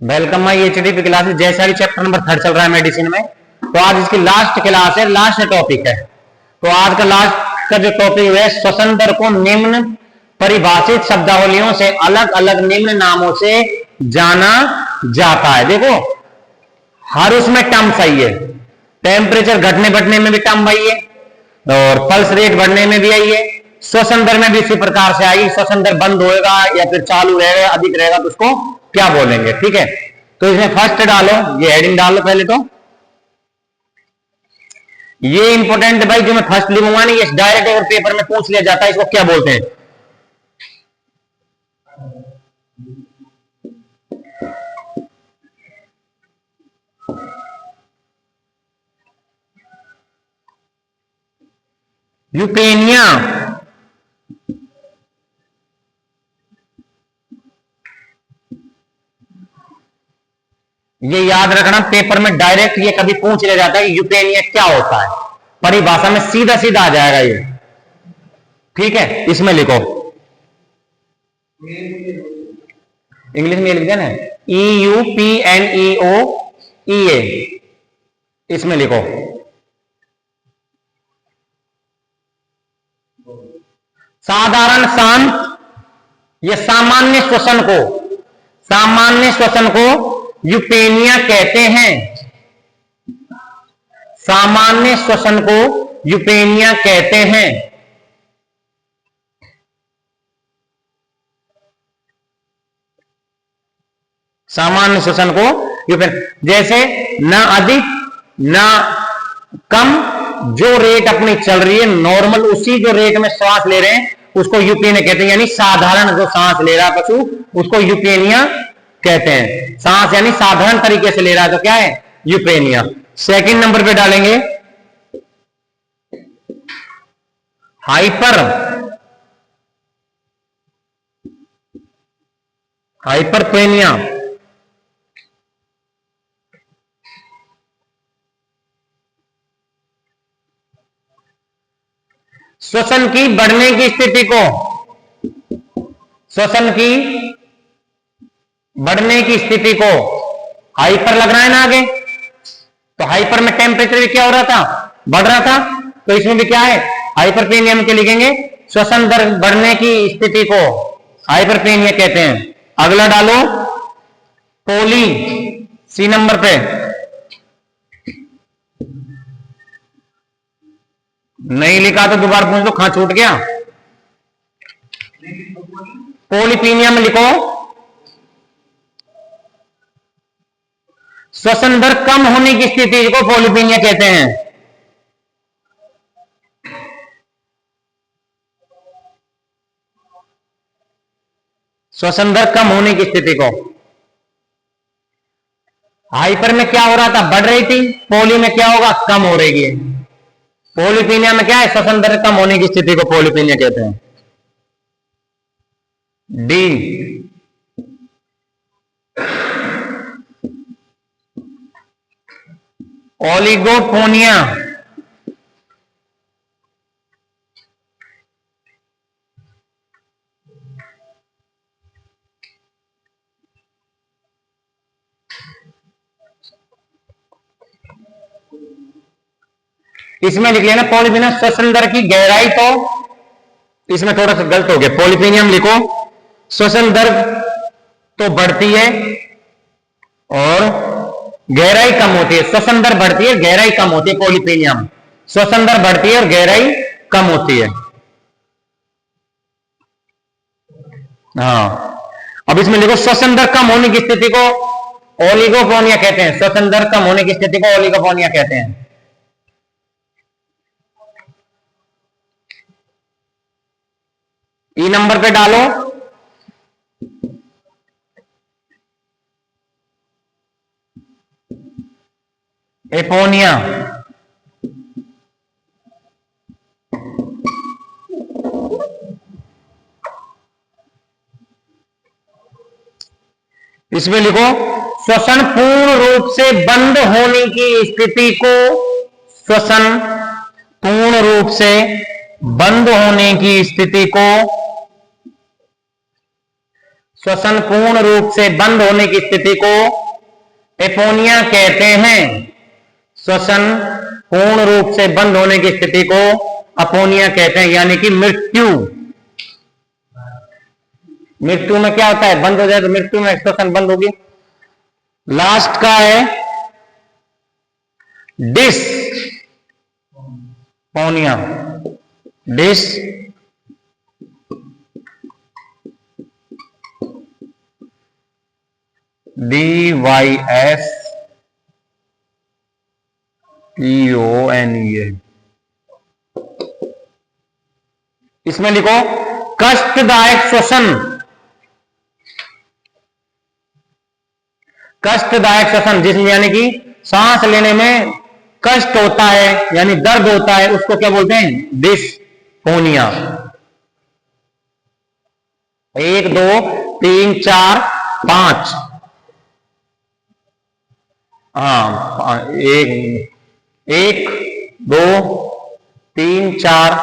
Welcome my HDP classes. जैसा भी chapter number 3 चल रहा है मेडिसिन में, तो आज इसकी लास्ट क्लास है, लास्ट टॉपिक है। तो आज का लास्ट का जो टॉपिक है, श्वसन दर को निम्न परिभाषित शब्दावलियों से अलग अलग निम्न नामों से जाना जाता है। देखो हर उसमें टर्म सही है, टेम्परेचर घटने बढ़ने में भी टर्म वही है और पल्स रेट बढ़ने में भी आई है। श्वसन दर में भी इसी प्रकार से आई। श्वसन दर बंद होएगा या फिर चालू रहेगा, अधिक रहेगा तो उसको क्या बोलेंगे, ठीक है। तो इसमें फर्स्ट डालो, ये हेडिंग डालो पहले। तो ये इंपॉर्टेंट भाई जो मैं फर्स्ट लिखूंगा नहीं, ये डायरेक्ट अगर पेपर में पूछ लिया जाता है, इसको क्या बोलते हैं? यूपेनिया। ये याद रखना, पेपर में डायरेक्ट ये कभी पूछ लिया जाता है कि यूपेनिया क्या होता है, परिभाषा में सीधा सीधा आ जाएगा ये, ठीक है। इसमें लिखो, इंग्लिश में लिख देना EUPNEOEA, इसमें लिखो। साधारण शांत या सामान्य श्वसन को यूपेनिया कहते हैं। सामान्य श्वसन को यूपेनिया कहते हैं। सामान्य श्वसन को यूपेनिया, जैसे ना अधिक ना कम, जो रेट अपनी चल रही है नॉर्मल, उसी जो रेट में श्वास ले रहे हैं उसको यूपेनिया कहते हैं। यानी साधारण जो सांस ले रहा है पशु, उसको यूपेनिया कहते हैं। सांस यानी साधारण तरीके से ले रहा है तो क्या है? यूपेनिया। सेकंड नंबर पे डालेंगे हाइपरपेनिया। श्वसन की बढ़ने की स्थिति को, श्वसन की बढ़ने की स्थिति को हाइपर लग रहा है ना आगे, तो हाइपर में टेम्परेचर भी क्या हो रहा था? बढ़ रहा था। तो इसमें भी क्या है? हाइपरपेनिया में क्या लिखेंगे? श्वसन दर बढ़ने की स्थिति को हाइपरपेनिया कहते हैं। अगला डालो पोली, सी नंबर पे। नहीं लिखा तो दोबारा पूछ लो, कहां छूट गया? पोलिपीनिया में लिखो श्वसन दर कम होने की स्थिति को पोलिपीनिया कहते हैं। श्वसन दर कम होने की स्थिति को। हाइपर में क्या हो रहा था? बढ़ रही थी। पोली में क्या होगा? कम हो रही है। पोलिपीनिया में क्या है? श्वसन दर कम होने की स्थिति को पोलिपीनिया कहते हैं। डी ओलिगोपोनिया। इसमें लिख लेना पोलिपीनिया श्वसन दर की गहराई, तो इसमें थोड़ा सा गलत हो गया। पोलिपीनियम लिखो श्वसन दर तो बढ़ती है और गहराई कम होती है। श्वसन दर बढ़ती है, गहराई कम होती है। पोलिपीनियम श्वसन दर बढ़ती है और गहराई कम होती है। हाँ, अब इसमें लिखो श्वसन दर कम होने की स्थिति को ओलिगोपोनिया कहते हैं। श्वसन दर कम होने की स्थिति को ओलिगोपोनिया कहते हैं। ई नंबर पे डालो एपोनिया। इसमें लिखो श्वसन पूर्ण रूप से बंद होने की स्थिति को, श्वसन पूर्ण रूप से बंद होने की स्थिति को श्वसन पूर्ण रूप से बंद होने की स्थिति को एपोनिया कहते हैं। श्वसन पूर्ण रूप से बंद होने की स्थिति को अपोनिया कहते हैं, यानी कि मृत्यु। मृत्यु में क्या होता है, बंद हो जाए तो मृत्यु में श्वसन बंद होगी। लास्ट का है डिस्पोनिया। DYSPONEA। इसमें लिखो कष्टदायक श्वसन। कष्टदायक श्वसन जिसमें यानी कि सांस लेने में कष्ट होता है यानी दर्द होता है, उसको क्या बोलते हैं, डिस्पोनिया। 1 2 3 4 5, हाँ 1 2 3 4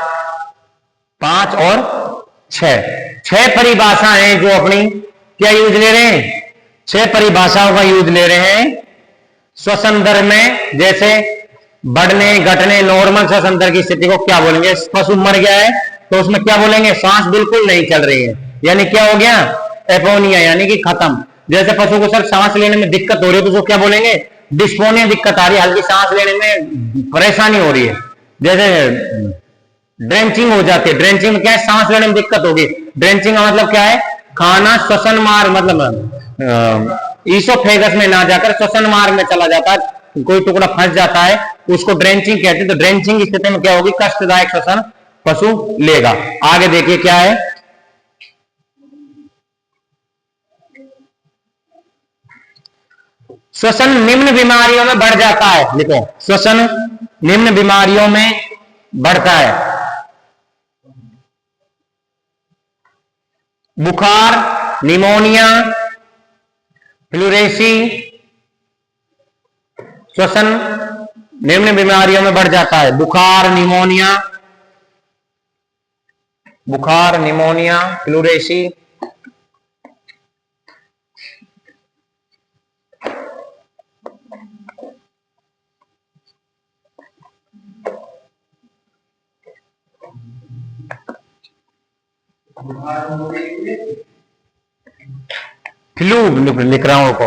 5 और 6 परिभाषाएं हैं जो अपनी क्या यूज ले रहे हैं, 6 परिभाषाओं का यूज ले रहे हैं श्वसन दर में। जैसे बढ़ने घटने नॉर्मल श्वसन दर की स्थिति को क्या बोलेंगे, पशु मर गया है तो उसमें क्या बोलेंगे, सांस बिल्कुल नहीं चल रही है, यानी क्या हो गया, एपोनिया, यानी कि खत्म। जैसे पशु को सर सांस लेने में दिक्कत हो रही है तो उसको क्या बोलेंगे, डिस्पोनिया, दिक्कत आ रही है, हल्की सांस लेने में परेशानी हो रही है। जैसे ड्रेंचिंग हो जाती है, ड्रेंचिंग में क्या है, सांस लेने में दिक्कत होगी। ड्रेंचिंग का मतलब क्या है, खाना श्वसन मार्ग मतलब ईसोफेगस में ना जाकर श्वसन मार्ग में चला जाता है, कोई टुकड़ा फंस जाता है, उसको ड्रेंचिंग कहते हैं। तो ड्रेंचिंग की स्थिति में क्या होगी, कष्टदायक श्वसन पशु लेगा। आगे देखिए क्या है, श्वसन निम्न बीमारियों में बढ़ जाता है। लिखो श्वसन निम्न बीमारियों में बढ़ता है, बुखार, निमोनिया, प्लूरेसी, श्वसन निम्न बीमारियों में बढ़ जाता है। बुखार, निमोनिया, प्लूरेसी, फ्लू लिख रहा हूं को,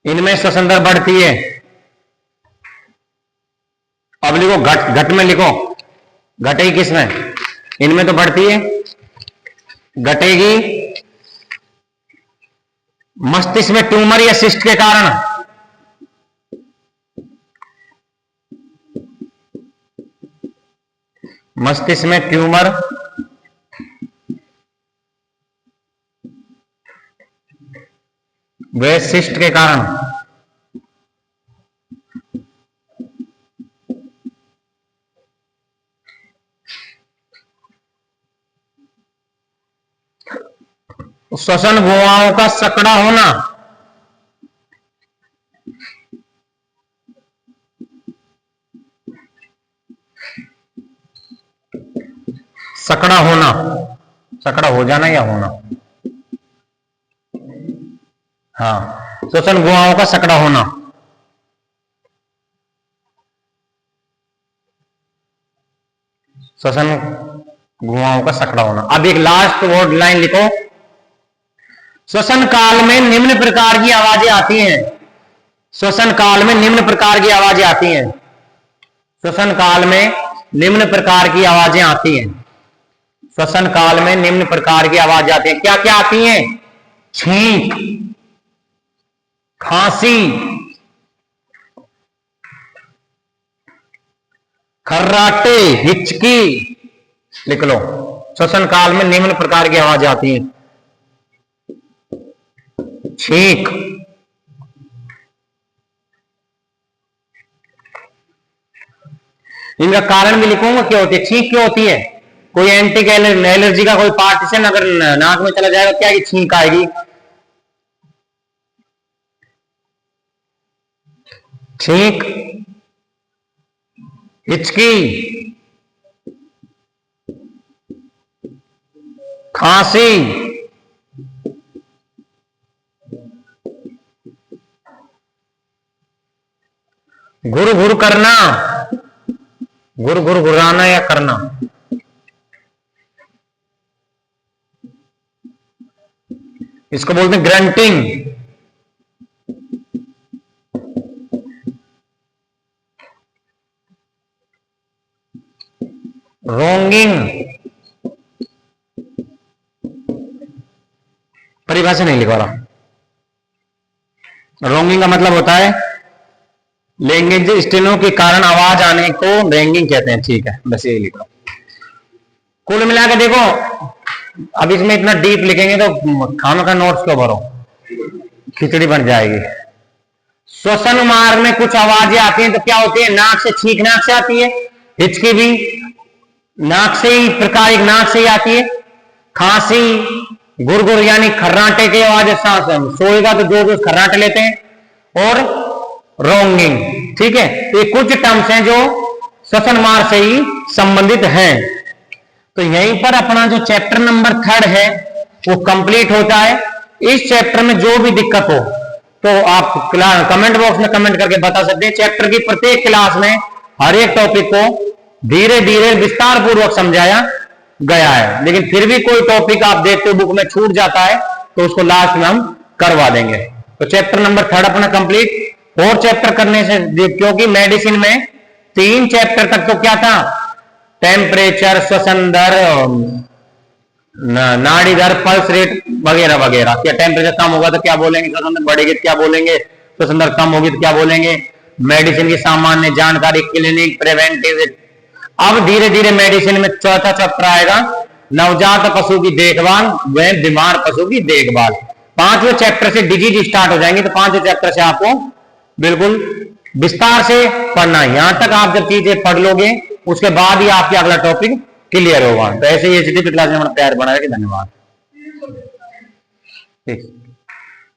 इनमें श्वसन दर बढ़ती है। अब लिखो घट में लिखो, घटेगी किसमें, इनमें तो बढ़ती है, घटेगी मस्तिष्क में ट्यूमर या सिस्ट के कारण। मस्तिष्क में ट्यूमर व सिस्ट के कारण। श्वसन गुहाओं का सकड़ा होना, सकड़ा होना, सकड़ा हो जाना या होना, हाँ, श्वसन गुहाओं का सकड़ा होना। श्वसन गुहाओं का सकड़ा होना। अब एक लास्ट वर्ड लाइन लिखो, श्वसन काल में निम्न प्रकार की आवाजें आती हैं। श्वसन काल में निम्न प्रकार की आवाजें आती हैं। श्वसन काल में निम्न प्रकार की आवाजें आती हैं। श्वसन काल में निम्न प्रकार की आवाजें आती हैं। क्या क्या आती हैं, छींक, खांसी, खर्राटे, हिचकी, लिख लो। श्वसन काल में निम्न प्रकार की आवाजें आती हैं, छींक, इनका कारण भी लिखूंगा क्यों होती है, छींक क्यों होती है। कोई एंटी एलर्जी का कोई पार्टीशन अगर नाक में चला जाएगा क्या छींक आएगी, छींक, हिचकी, खांसी, घुर घुर करना, घुर घुर घुराना या करना, इसको बोलते हैं ग्रंटिंग। रोंगिंग, परिभाषा नहीं लिखवा रहा। रोंगिंग का मतलब होता है लैंग्वेज स्टेनो के कारण आवाज आने को रोंगिंग कहते हैं। ठीक है, बस यही लिखो। कुल मिला के देखो, अब इसमें इतना डीप लिखेंगे तो खाना का नोट्स क्यों भरो, खिचड़ी बन जाएगी। श्वसन मार्ग में कुछ आवाजें आती हैं तो क्या होती है, नाक से, छींक नाक से आती है। हिचकी भी नाक से ही, प्रकार एक नाक से ही आती है। खांसी, गुरगुर यानी खर्राटे की आवाज, सांस सोएगा तो जो जो खर्राटे लेते हैं। और रोंगिंग, ठीक है। तो ये कुछ टर्म्स हैं जो श्वसन मार्ग से ही संबंधित हैं। तो यहीं पर अपना जो चैप्टर नंबर 3 है वो कंप्लीट होता है। इस चैप्टर में जो भी दिक्कत हो तो आप कमेंट बॉक्स में कमेंट करके बता सकते हैं। चैप्टर की प्रत्येक क्लास में हर एक टॉपिक को धीरे धीरे विस्तार पूर्वक समझाया गया है, लेकिन फिर भी कोई टॉपिक आप देखते हो बुक में छूट जाता है तो उसको लास्ट में हम करवा देंगे। तो चैप्टर नंबर 3 अपना कंप्लीट। 4 चैप्टर करने से, क्योंकि मेडिसिन में 3 चैप्टर तक तो क्या था, टेम्परेचर, श्वसन दर, नाड़ी दर, पल्स रेट वगैरह वगैरह। क्या टेम्परेचर कम होगा तो क्या बोलेंगे, श्वसन दर बढ़ेगी तो क्या बोलेंगे, श्वसन दर कम होगी तो क्या बोलेंगे, मेडिसिन की सामान्य जानकारी, क्लिनिक, प्रिवेंटिव। अब धीरे धीरे मेडिसिन में 4था चैप्टर आएगा, नवजात पशु की देखभाल व बीमार पशु की देखभाल। 5वें चैप्टर से डिजीज स्टार्ट हो जाएंगे, तो 5वें चैप्टर से आपको बिल्कुल विस्तार से पढ़ना है। यहां तक आप जब चीजें पढ़ लोगे उसके बाद ही आपके अगला टॉपिक क्लियर होगा। तो ऐसे ही क्लास में हमारा प्यार बना रहे। धन्यवाद। ठीक।